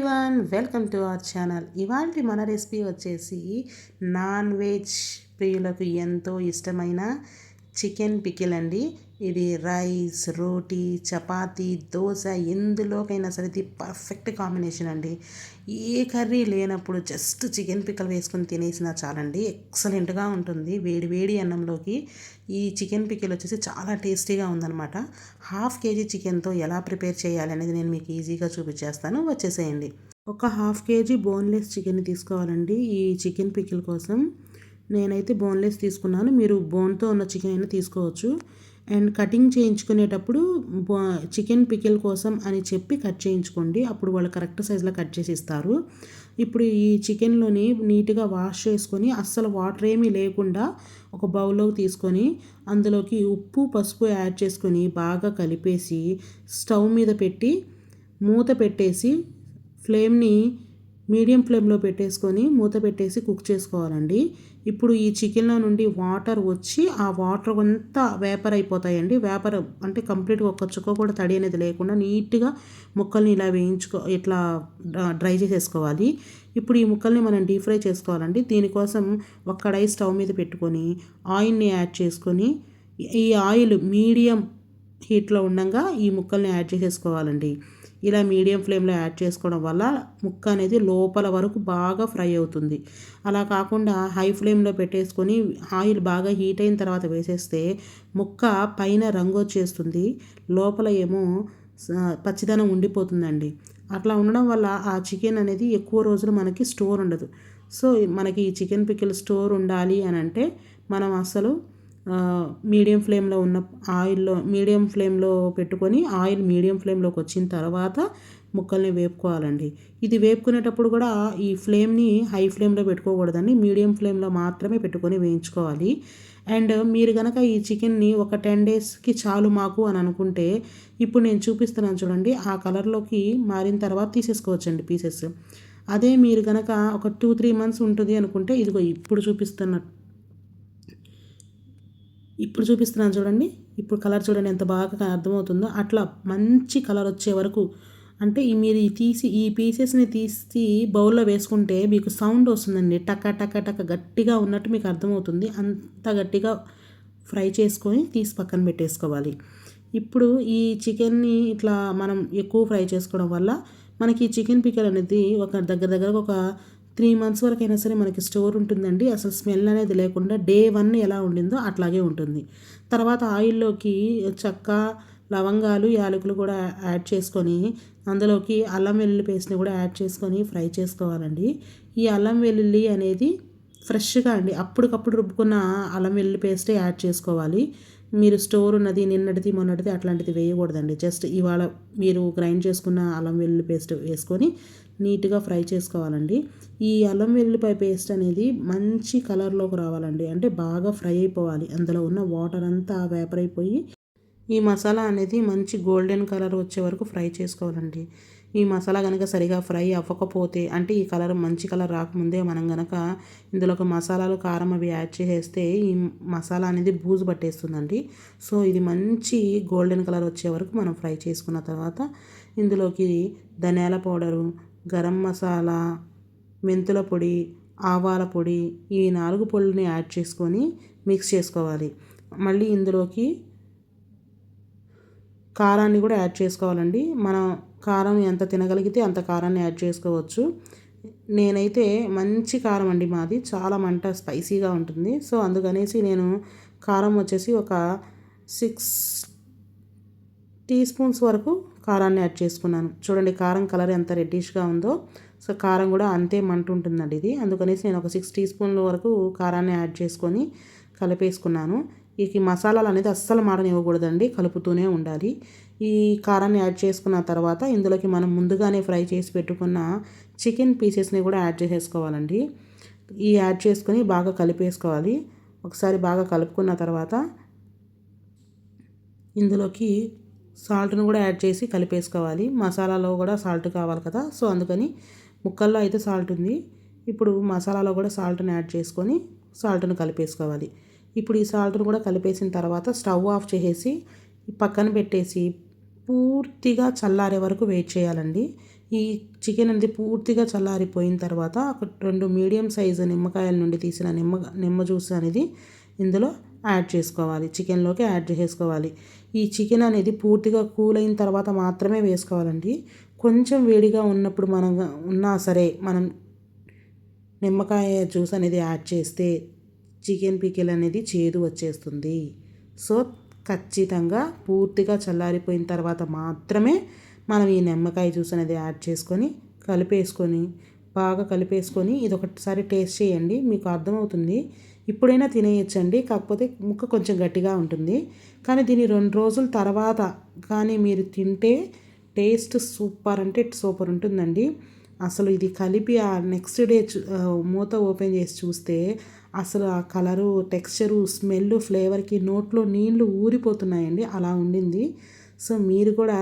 Everyone, welcome to our channel. ఇవాళ మన recipe వచ్చేసి నాన్ వెజ్ ప్రియులకు ఎంతో ఇష్టమైన చికెన్ పికిల్ అండి. ఇది రైస్, రోటీ, చపాతీ, దోశ ఎందులోకైనా సరే ఇది పర్ఫెక్ట్ కాంబినేషన్ అండి. ఏ కర్రీ లేనప్పుడు జస్ట్ చికెన్ పిక్కలు వేసుకొని తినేసినా చాలండి, ఎక్సలెంట్గా ఉంటుంది. వేడి వేడి అన్నంలోకి ఈ చికెన్ పికిల్ వచ్చేసి చాలా టేస్టీగా ఉందన్నమాట. 1/2 kg చికెన్తో ఎలా ప్రిపేర్ చేయాలి అనేది నేను మీకు ఈజీగా చూపించేస్తాను, వచ్చేసేయండి. ఒక 1/2 kg బోన్లెస్ చికెన్ తీసుకోవాలండి ఈ చికెన్ పికిల్ కోసం. నేనైతే బోన్లెస్ తీసుకున్నాను, మీరు బోన్తో ఉన్న చికెన్ అయినా తీసుకోవచ్చు. అండ్ కటింగ్ చేయించుకునేటప్పుడు చికెన్ పికిల్ కోసం అని చెప్పి కట్ చేయించుకోండి, అప్పుడు వాళ్ళు కరెక్ట్ సైజులో కట్ చేసి ఇస్తారు. ఇప్పుడు ఈ చికెన్లోని నీట్గా వాష్ చేసుకొని అస్సలు వాటర్ ఏమీ లేకుండా ఒక బౌల్లోకి తీసుకొని అందులోకి ఉప్పు, పసుపు యాడ్ చేసుకొని బాగా కలిపేసి స్టవ్ మీద పెట్టి మూత పెట్టేసి ఫ్లేమ్ని మీడియం ఫ్లేమ్లో పెట్టేసుకొని మూత పెట్టేసి కుక్ చేసుకోవాలండి. ఇప్పుడు ఈ చికెన్లో నుండి వాటర్ వచ్చి ఆ వాటర్ అంతా వేపర్ అయిపోతాయండి. వేపర్ అంటే కంప్లీట్గా ఒక్క చుక్క కూడా తడి అనేది లేకుండా నీట్గా ముక్కల్ని ఇలా ఇట్లా డ్రై చేసేసుకోవాలి. ఇప్పుడు ఈ ముక్కల్ని మనం డీప్ ఫ్రై చేసుకోవాలండి. దీనికోసం ఒక కడాయి స్టవ్ మీద పెట్టుకొని ఆయిల్ని యాడ్ చేసుకొని ఈ ఆయిల్ మీడియం హీట్లో ఉండగా ఈ ముక్కల్ని యాడ్ చేసేసుకోవాలండి. ఇలా మీడియం ఫ్లేమ్లో యాడ్ చేసుకోవడం వల్ల ముక్క అనేది లోపల వరకు బాగా ఫ్రై అవుతుంది. అలా కాకుండా హై ఫ్లేమ్లో పెట్టేసుకొని ఆయిల్ బాగా హీట్ అయిన తర్వాత వేసేస్తే ముక్క పైన రంగు వచ్చేస్తుంది, లోపల ఏమో పచ్చిదనం ఉండిపోతుందండి. అట్లా ఉండడం వల్ల ఆ చికెన్ అనేది ఎక్కువ రోజులు మనకి స్టోర్ ఉండదు. సో మనకి ఈ చికెన్ పికిల్ స్టోర్ ఉండాలి అని అంటే మనం అసలు మీడియం ఫ్లేమ్లో ఉన్న మీడియం ఫ్లేమ్లో పెట్టుకొని ఆయిల్ మీడియం ఫ్లేమ్లోకి వచ్చిన తర్వాత ముక్కల్ని వేపుకోవాలండి. ఇది వేపుకునేటప్పుడు కూడా ఈ ఫ్లేమ్ని హై ఫ్లేమ్లో పెట్టుకోకూడదండి, మీడియం ఫ్లేమ్లో మాత్రమే పెట్టుకొని వేయించుకోవాలి. అండ్ మీరు కనుక ఈ చికెన్ని ఒక 10 daysకి చాలు మాకు అని అనుకుంటే ఇప్పుడు నేను చూపిస్తున్నాను చూడండి, ఆ కలర్లోకి మారిన తర్వాత తీసేసుకోవచ్చండి పీసెస్. అదే మీరు కనుక ఒక 2-3 months ఉంటుంది అనుకుంటే ఇదిగో ఇప్పుడు చూపిస్తున్నాను చూడండి, ఇప్పుడు కలర్ చూడండి ఎంత బాగా అర్థమవుతుందో. అట్లా మంచి కలర్ వచ్చే వరకు అంటే మీరు ఈ పీసెస్ని తీసి బౌల్లో వేసుకుంటే మీకు సౌండ్ వస్తుందండి, టక టక టక గట్టిగా ఉన్నట్టు మీకు అర్థమవుతుంది. అంత గట్టిగా ఫ్రై చేసుకొని తీసి పక్కన పెట్టేసుకోవాలి. ఇప్పుడు ఈ చికెన్ని ఇట్లా మనం ఎక్కువ ఫ్రై చేసుకోవడం వల్ల మనకి ఈ చికెన్ పికిల్ అనేది ఒక దగ్గర ఒక 3 months వరకైనా సరే మనకి స్టోర్ ఉంటుందండి. అసలు స్మెల్ అనేది లేకుండా డే 1 ఎలా ఉండిందో అట్లాగే ఉంటుంది. తర్వాత ఆయిల్లోకి చెక్క, లవంగాలు, యాలకులు కూడా యాడ్ చేసుకొని అందులోకి అల్లం వెల్లుల్లి పేస్ట్ని కూడా యాడ్ చేసుకొని ఫ్రై చేసుకోవాలండి. ఈ అల్లం వెల్లుల్లి అనేది ఫ్రెష్గా అండి, అప్పటికప్పుడు రుబ్బుకున్న అల్లం వెల్లుల్లి పేస్టే యాడ్ చేసుకోవాలి. మీరు స్టోర్ ఉన్నది నిన్నటిది మొన్నటిది అట్లాంటిది వేయకూడదండి. జస్ట్ ఇవాళ మీరు గ్రైండ్ చేసుకున్న అల్లం వెల్లుల్లి పేస్ట్ వేసుకొని నీట్గా ఫ్రై చేసుకోవాలండి. ఈ అల్లం వెల్లుల్లిపాయ పేస్ట్ అనేది మంచి కలర్లోకి రావాలండి, అంటే బాగా ఫ్రై అయిపోవాలి. అందులో ఉన్న వాటర్ అంతా వేపర్ అయిపోయి ఈ మసాలా అనేది మంచి గోల్డెన్ కలర్ వచ్చే వరకు ఫ్రై చేసుకోవాలండి. ఈ మసాలా కనుక సరిగా ఫ్రై అవ్వకపోతే, అంటే ఈ కలర్ మంచి కలర్ రాకముందే మనం కనుక ఇందులో ఒక మసాలాలు, కారం అవి యాడ్ చేసేస్తే ఈ మసాలా అనేది బూజు పట్టేస్తుందండి. సో ఇది మంచి గోల్డెన్ కలర్ వచ్చే వరకు మనం ఫ్రై చేసుకున్న తర్వాత ఇందులోకి ధనియాల పౌడరు, గరం మసాలా, మెంతుల పొడి, ఆవాల పొడి, ఈ 4 పొడులని యాడ్ చేసుకొని మిక్స్ చేసుకోవాలి. మళ్ళీ ఇందులోకి కారాన్ని కూడా యాడ్ చేసుకోవాలండి. మనం కారం ఎంత తినగలిగితే అంత కారాన్ని యాడ్ చేసుకోవచ్చు. నేనైతే మంచి కారం అండి మాది, చాలా మంట స్పైసీగా ఉంటుంది. సో అందుకనేసి నేను కారం వచ్చేసి ఒక 6 teaspoons వరకు కారాన్ని యాడ్ చేసుకున్నాను. చూడండి కారం కలర్ ఎంత రెడ్డిష్గా ఉందో. సో కారం కూడా అంతే మంట ఉంటుందండి ఇది, అందుకనేసి నేను ఒక 6 teaspoons వరకు కారాన్ని యాడ్ చేసుకొని కలిపేసుకున్నాను. ఈ మసాలాలు అనేది అస్సలు మాడనివ్వకూడదండి, కలుపుతూనే ఉండాలి. ఈ కారాన్ని యాడ్ చేసుకున్న తర్వాత ఇందులోకి మనం ముందుగానే ఫ్రై చేసి పెట్టుకున్న చికెన్ పీసెస్ని కూడా యాడ్ చేసేసుకోవాలండి. ఈ యాడ్ చేసుకొని బాగా కలిపేసుకోవాలి. ఒకసారి బాగా కలుపుకున్న తర్వాత ఇందులోకి సాల్ట్ను కూడా యాడ్ చేసి కలిపేసుకోవాలి. మసాలాలో కూడా సాల్ట్ కావాలి కదా, సో అందుకని ముక్కల్లో అయితే సాల్ట్ ఉంది. ఇప్పుడు మసాలాలో కూడా సాల్ట్ని యాడ్ చేసుకొని సాల్ట్ను కలిపేసుకోవాలి. ఇప్పుడు ఈ సాల్ట్ను కూడా కలిపేసిన తర్వాత స్టవ్ ఆఫ్ చేసేసి పక్కన పెట్టేసి పూర్తిగా చల్లారే వరకు వెయిట్ చేయాలండి. ఈ చికెన్ అనేది పూర్తిగా చల్లారిపోయిన తర్వాత ఒక 2 మీడియం సైజు నిమ్మకాయల నుండి తీసిన నిమ్మ జ్యూస్ అనేది ఇందులో యాడ్ చేసుకోవాలి, చికెన్లోకి యాడ్ చేసుకోవాలి. ఈ చికెన్ అనేది పూర్తిగా కూల్ అయిన తర్వాత మాత్రమే వేసుకోవాలండి. కొంచెం వేడిగా ఉన్నప్పుడు ఉన్నా సరే మనం నిమ్మకాయ జ్యూస్ అనేది యాడ్ చేస్తే చికెన్ పికిల్ అనేది చేదు వచ్చేస్తుంది. సో ఖచ్చితంగా పూర్తిగా చల్లారిపోయిన తర్వాత మాత్రమే మనం ఈ నిమ్మకాయ జ్యూస్ అనేది యాడ్ చేసుకొని బాగా కలిపేసుకొని ఇది ఒకసారి టేస్ట్ చేయండి, మీకు అర్థమవుతుంది. ఇప్పుడైనా తినేయచ్చండి, కాకపోతే ముక్క కొంచెం గట్టిగా ఉంటుంది. కానీ దీన్ని 2 రోజుల తర్వాత కానీ మీరు తింటే టేస్ట్ సూపర్ అంటే సూపర్ ఉంటుందండి. అసలు ఇది కలిపి ఆ నెక్స్ట్ డే మూత ఓపెన్ చేసి చూస్తే అసలు ఆ కలరు, టెక్స్చరు, స్మెల్, ఫ్లేవర్కి నోట్లో నీళ్లు ఊరిపోతున్నాయండి, అలా ఉండింది. సో మీరు కూడా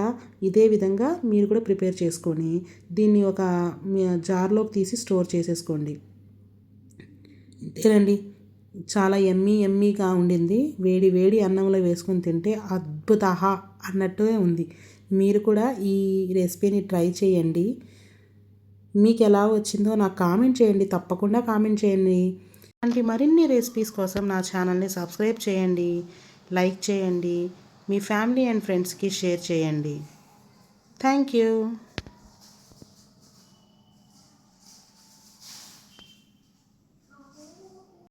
ఇదే విధంగా మీరు కూడా ప్రిపేర్ చేసుకొని దీన్ని ఒక జార్లోకి తీసి స్టోర్ చేసేసుకోండి. అంతేనండి, చాలా ఎమ్మీగా ఉండింది. వేడి వేడి అన్నంలో వేసుకొని తింటే అద్భుతహ అన్నట్టుగా ఉంది. మీరు కూడా ఈ రెసిపీని ట్రై చేయండి. మీకు ఎలా వచ్చిందో నాకు కామెంట్ చేయండి, తప్పకుండా కామెంట్ చేయండి. అలాంటి మరిన్ని రెసిపీస్ కోసం నా ఛానల్ని సబ్స్క్రైబ్ చేయండి, లైక్ చేయండి, మీ ఫ్యామిలీ అండ్ ఫ్రెండ్స్కి షేర్ చేయండి. Thank you.